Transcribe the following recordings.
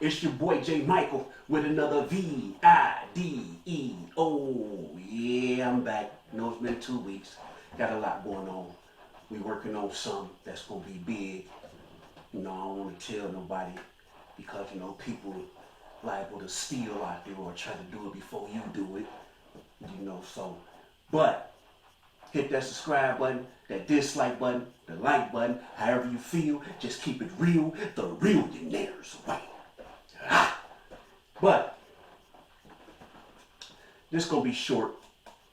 It's your boy J. Michael with another video. Yeah, I'm back. No, it's been 2 weeks. Got a lot going on. We working on something that's gonna be big. I don't want to tell nobody because people liable to steal out there or try to do it before you do it. But hit that subscribe button, that dislike button, the like button, however you feel. Just keep it real, the realionaires way. But this gonna be short,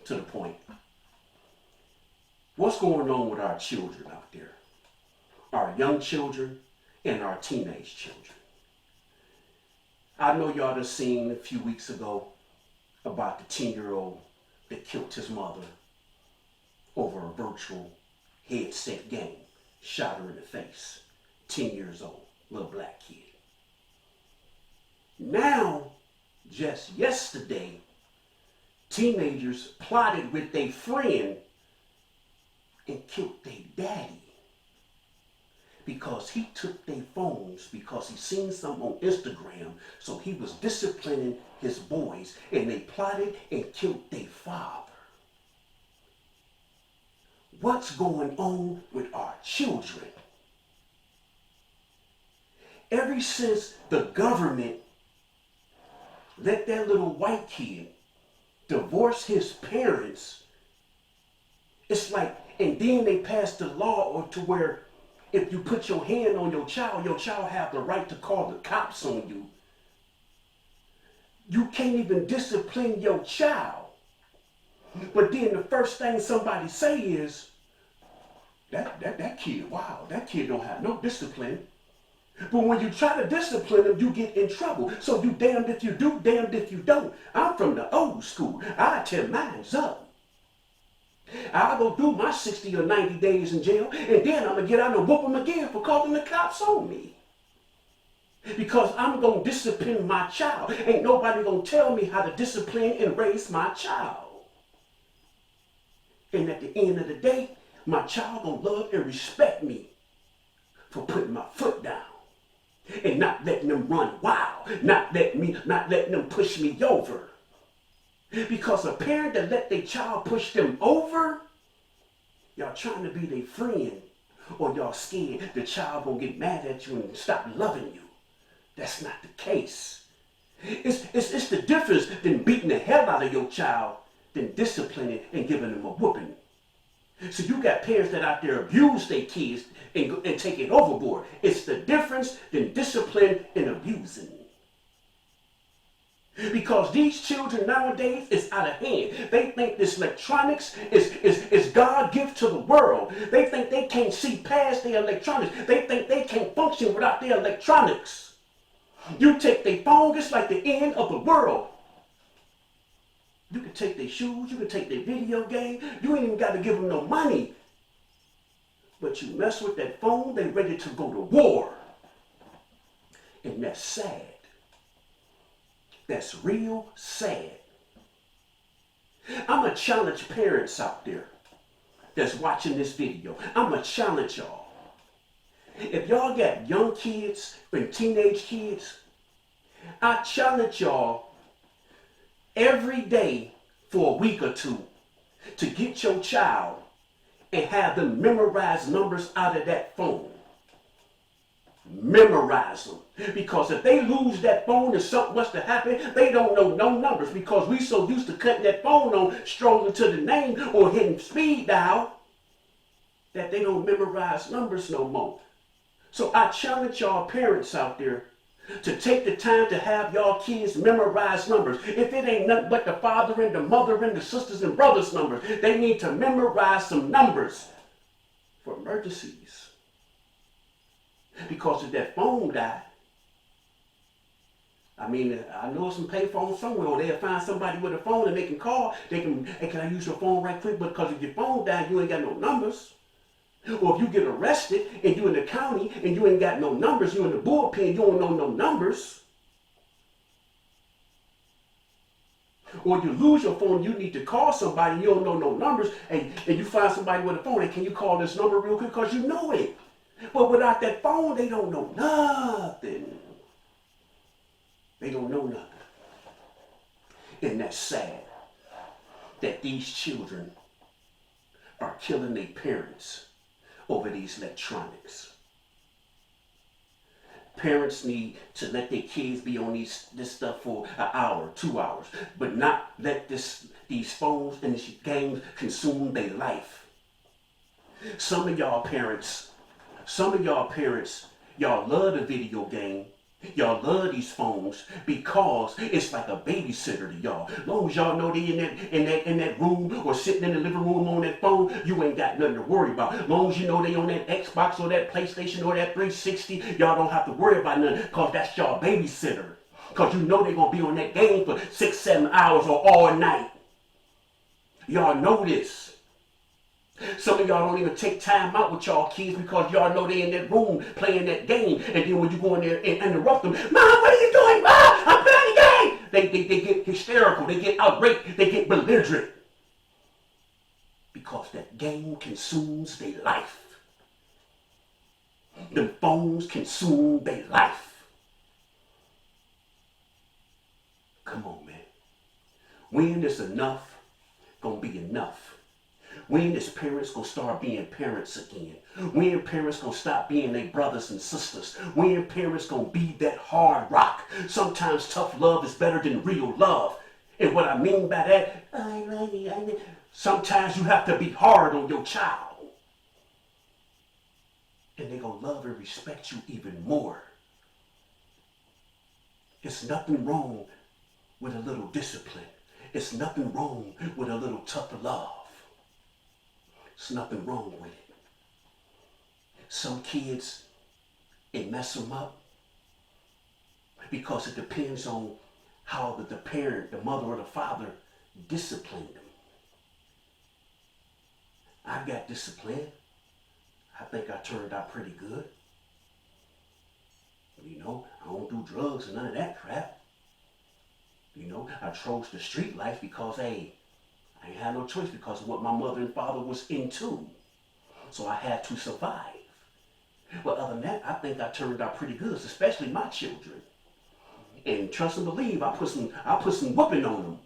to the point. What's going on with our children out there? Our young children and our teenage children. I know y'all have seen a few weeks ago about the 10-year-old that killed his mother over a virtual headset game. Shot her in the face. 10 years old, little black kid. Now, just yesterday, teenagers plotted with their friend and killed their daddy because he took their phones because he seen something on Instagram, so he was disciplining his boys, and they plotted and killed their father. What's going on with our children? Ever since the government let that little white kid divorce his parents, it's like, and then they passed the law to where if you put your hand on your child have the right to call the cops on you. You can't even discipline your child. But then the first thing somebody say is, that kid, wow, that kid don't have no discipline. But when you try to discipline them, you get in trouble. So you damned if you do, damned if you don't. I'm from the old school. I tear mine's up. I'll go do my 60 or 90 days in jail, and then I'm going to get out and whoop them again for calling the cops on me. Because I'm going to discipline my child. Ain't nobody going to tell me how to discipline and raise my child. And at the end of the day, my child going to love and respect me for putting my foot down. And not letting them run wild, not letting them push me over. Because a parent that let their child push them over, y'all trying to be their friend, or y'all scared the child gonna get mad at you and stop loving you. That's not the case. It's the difference than beating the hell out of your child than disciplining and giving them a whooping. So you got parents that out there abuse their kids and take it overboard. It's the difference than discipline and abusing. Because these children nowadays is out of hand. They think this electronics is God gift to the world. They think they can't see past their electronics. They think they can't function without their electronics. You take their phone, it's like the end of the world. You can take their shoes, you can take their video game, you ain't even got to give them no money. But you mess with that phone, they ready to go to war. And that's sad. That's real sad. I'm going to challenge parents out there that's watching this video. I'm going to challenge y'all. If y'all got young kids and teenage kids, I challenge y'all every day for a week or two to get your child and have them memorize numbers out of that phone. Memorize them. Because if they lose that phone and something was to happen, they don't know no numbers, because we so used to cutting that phone on, strolling to the name or hitting speed dial, that they don't memorize numbers no more. So I challenge y'all parents out there to take the time to have y'all kids memorize numbers. If it ain't nothing but the father and the mother and the sisters and brothers numbers, they need to memorize some numbers for emergencies. Because if that phone died, I know some payphone somewhere, or they'll find somebody with a phone and they can call. They can, hey, can I use your phone right quick? Because if your phone died, you ain't got no numbers. Or if you get arrested and you in the county and you ain't got no numbers, you in the bullpen, you don't know no numbers. Or you lose your phone, you need to call somebody, you don't know no numbers, and you find somebody with a phone, and can you call this number real quick because you know it. But without that phone, they don't know nothing. They don't know nothing. And that's sad that these children are killing their parents over these electronics. Parents need to let their kids be on this stuff for an hour, 2 hours, but not let these phones and these games consume their life. Some of y'all parents, y'all love the video game. Y'all love these phones because it's like a babysitter to y'all. As long as y'all know they in that room or sitting in the living room on that phone, you ain't got nothing to worry about. As long as you know they on that Xbox or that PlayStation or that 360, y'all don't have to worry about nothing because that's y'all babysitter. Because you know they're going to be on that game for 6, 7 hours or all night. Y'all know this. Some of y'all don't even take time out with y'all kids because y'all know they in that room playing that game. And then when you go in there and interrupt them, Mom, what are you doing? Mom, I'm playing the game. They get hysterical. They get outraged. They get belligerent. Because that game consumes their life. The phones consume their life. Come on, man. When is enough gonna be enough? When is parents gonna start being parents again? When parents gonna stop being their brothers and sisters? When parents gonna be that hard rock? Sometimes tough love is better than real love. And what I mean by that, sometimes you have to be hard on your child. And they're gonna love and respect you even more. It's nothing wrong with a little discipline. It's nothing wrong with a little tough love. There's nothing wrong with it. Some kids, it mess them up because it depends on how the parent, the mother or the father disciplined them. I got disciplined. I think I turned out pretty good. You know, I don't do drugs and none of that crap. You know, I chose the street life because, hey, I ain't had no choice because of what my mother and father was into. So I had to survive. But other than that, I think I turned out pretty good, especially my children. And trust and believe, I put some whooping on them.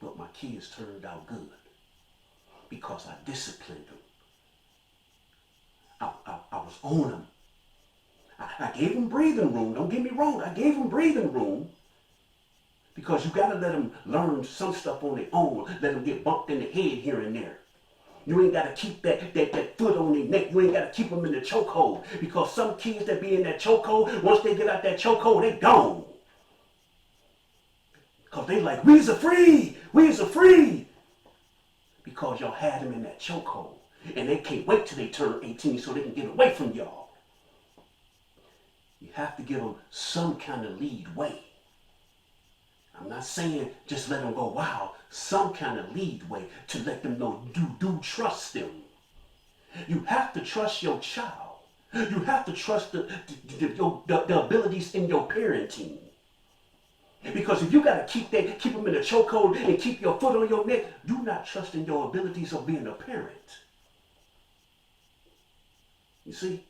But my kids turned out good because I disciplined them. I was on them. I gave them breathing room. Don't get me wrong. I gave them breathing room. Because you got to let them learn some stuff on their own. Let them get bumped in the head here and there. You ain't got to keep that foot on their neck. You ain't got to keep them in the chokehold. Because some kids that be in that chokehold, once they get out that chokehold, they gone. Because they like, we's a free. Because y'all had them in that chokehold. And they can't wait till they turn 18 so they can get away from y'all. You have to give them some kind of lead way. I'm not saying just let them go wild. Some kind of lead way to let them know you do trust them. You have to trust your child. You have to trust the abilities in your parenting. Because if you got to keep them in a chokehold and keep your foot on your neck, you're not trusting your abilities of being a parent. You see?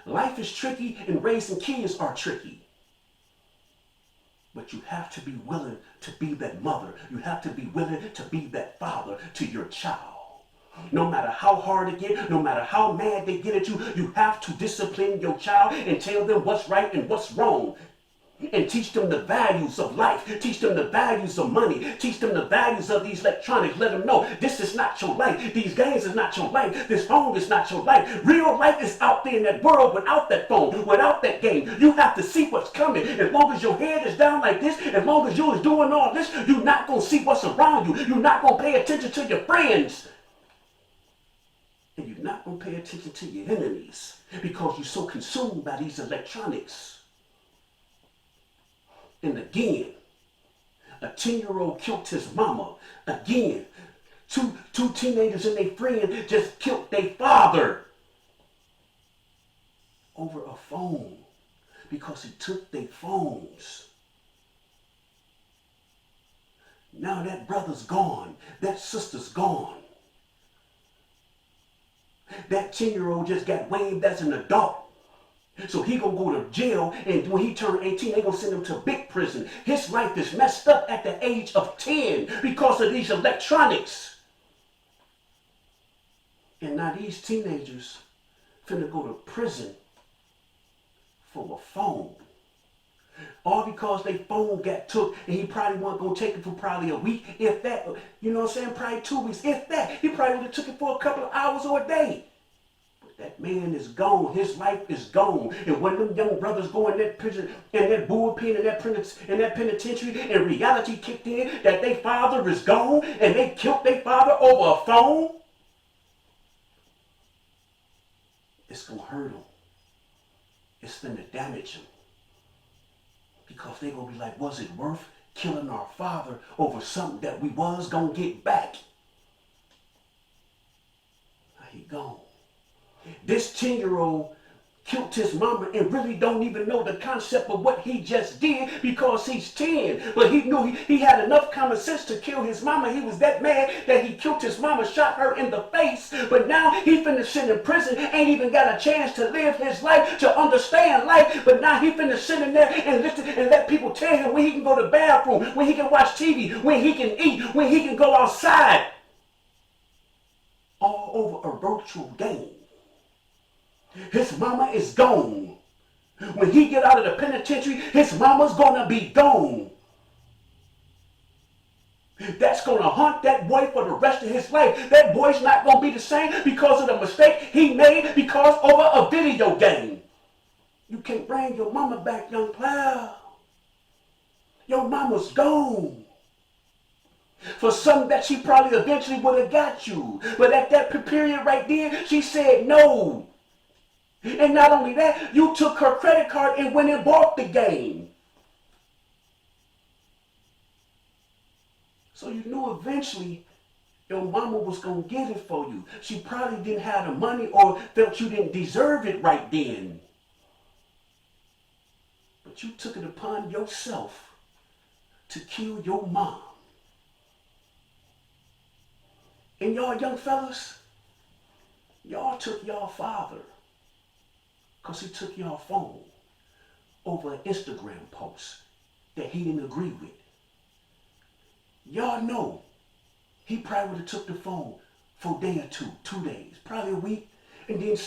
Life is tricky and raising kids are tricky. But you have to be willing to be that mother. You have to be willing to be that father to your child. No matter how hard it gets, no matter how mad they get at you, you have to discipline your child and tell them what's right and what's wrong. And teach them the values of life. Teach them the values of money. Teach them the values of these electronics. Let them know this is not your life. These games is not your life. This phone is not your life. Real life is out there in that world without that phone, without that game. You have to see what's coming. As long as your head is down like this, as long as you're doing all this, you're not going to see what's around you. You're not going to pay attention to your friends. And you're not going to pay attention to your enemies because you're so consumed by these electronics. And again, a 10-year-old killed his mama. Again, two teenagers and their friend just killed their father over a phone because he took their phones. Now that brother's gone. That sister's gone. That 10-year-old just got waved as an adult. So he gonna go to jail, and when he turn 18, they gonna send him to big prison. His life is messed up at the age of 10 because of these electronics. And now these teenagers finna go to prison for a phone. All because their phone got took, and he probably wasn't gonna take it for probably a week, if that. You know what I'm saying? Probably 2 weeks, if that. He probably would have took it for a couple of hours or a day. That man is gone. His life is gone. And when them young brothers go in that prison, and that bullpen, and that penitentiary, and reality kicked in that their father is gone, and they killed their father over a phone, it's gonna hurt them. It's gonna damage them. Because they gonna be like, was it worth killing our father over something that we was gonna get back? Now he gone. This 10-year-old killed his mama and really don't even know the concept of what he just did because he's 10. But he knew he had enough common sense to kill his mama. He was that mad that he killed his mama, shot her in the face. But now he finna sit in prison, ain't even got a chance to live his life, to understand life. But now he finna sit in there and listen and let people tell him when he can go to the bathroom, when he can watch TV, when he can eat, when he can go outside. All over a virtual game. His mama is gone. When he get out of the penitentiary, his mama's gonna be gone. That's gonna haunt that boy for the rest of his life. That boy's not gonna be the same because of the mistake he made because over a video game. You can't bring your mama back, young pal. Your mama's gone. For something that she probably eventually would have got you. But at that period right there, she said no. And not only that, you took her credit card and went and bought the game. So you knew eventually your mama was going to get it for you. She probably didn't have the money or felt you didn't deserve it right then. But you took it upon yourself to kill your mom. And y'all young fellas, y'all took y'all father because he took y'all phone over an Instagram post that he didn't agree with. Y'all know he probably would have took the phone for a day or 2 days, probably a week, and then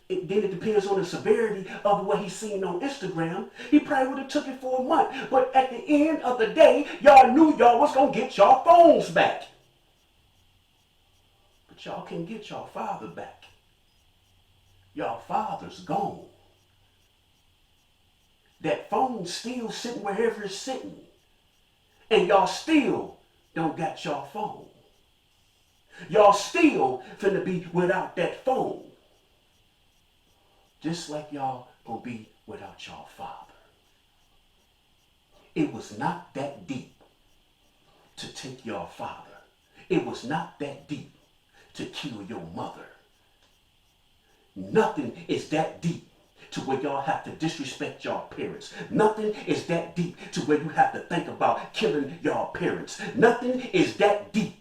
it depends on the severity of what he's seen on Instagram. He probably would have took it for a month. But at the end of the day, y'all knew y'all was going to get y'all phones back. But y'all can't get y'all father back. Y'all father's gone. That phone's still sitting wherever it's sitting. And y'all still don't got y'all phone. Y'all still finna be without that phone. Just like y'all gonna be without y'all father. It was not that deep to take your father. It was not that deep to kill your mother. Nothing is that deep to where y'all have to disrespect y'all parents. Nothing is that deep to where you have to think about killing y'all parents. Nothing is that deep.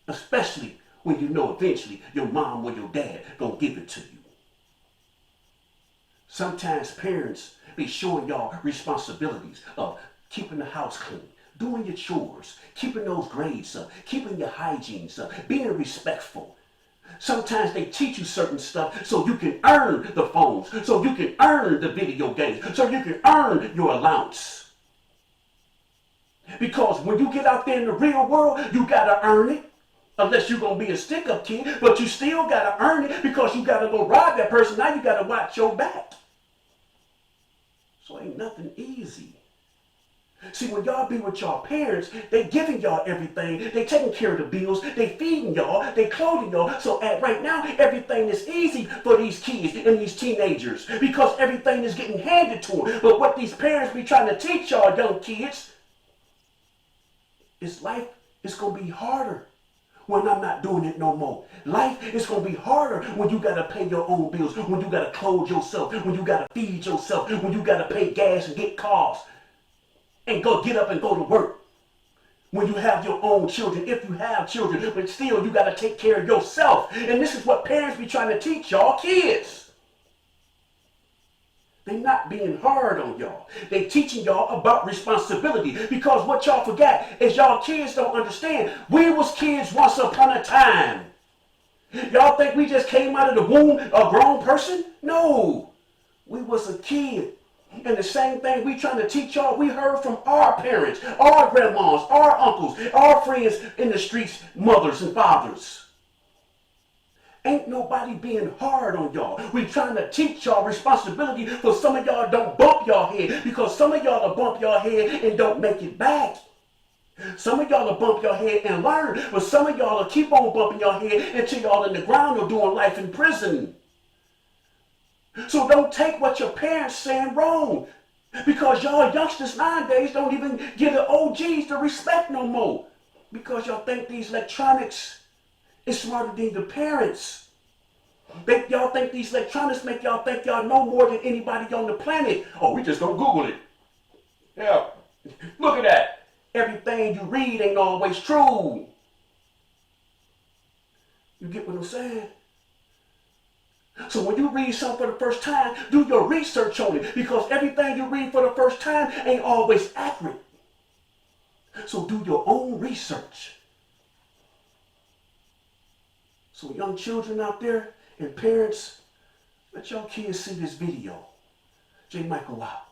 Especially when you know eventually your mom or your dad gonna give it to you. Sometimes parents be showing y'all responsibilities of keeping the house clean, doing your chores, keeping those grades up, keeping your hygiene up, being respectful. Sometimes they teach you certain stuff so you can earn the phones, so you can earn the video games, so you can earn your allowance. Because when you get out there in the real world, you gotta earn it. Unless you're going to be a stick-up kid, but you still got to earn it because you got to go rob that person. Now you got to watch your back. So ain't nothing easy. See, when y'all be with y'all parents, they giving y'all everything. They taking care of the bills. They feeding y'all. They clothing y'all. So right now, everything is easy for these kids and these teenagers because everything is getting handed to them. But what these parents be trying to teach y'all young kids is life is going to be harder when I'm not doing it no more. Life is going to be harder when you got to pay your own bills, when you got to clothe yourself, when you got to feed yourself, when you got to pay gas and get cars and get up and go to work. When you have your own children, if you have children, but still you got to take care of yourself. And this is what parents be trying to teach y'all kids. They not being hard on y'all. They teaching y'all about responsibility, because what y'all forgot is y'all kids don't understand. We was kids once upon a time. Y'all think we just came out of the womb a grown person? No. We was a kid. And the same thing we trying to teach y'all, we heard from our parents, our grandmas, our uncles, our friends in the streets, mothers and fathers. Ain't nobody being hard on y'all. We trying to teach y'all responsibility, for some of y'all don't bump y'all head, because some of y'all will bump y'all head and don't make it back. Some of y'all will bump your head and learn, but some of y'all will keep on bumping your head until y'all in the ground or doing life in prison. So don't take what your parents saying wrong, because y'all youngsters nowadays don't even give the OGs the respect no more, because y'all think these electronics is smarter than the parents. Y'all think these electronics make y'all think y'all know more than anybody on the planet. Oh, we just don't Google it. Yeah, look at that. Everything you read ain't always true. You get what I'm saying? So when you read something for the first time, do your research on it, because everything you read for the first time ain't always accurate. So do your own research. So young children out there and parents, let your kids see this video. J. Michael out.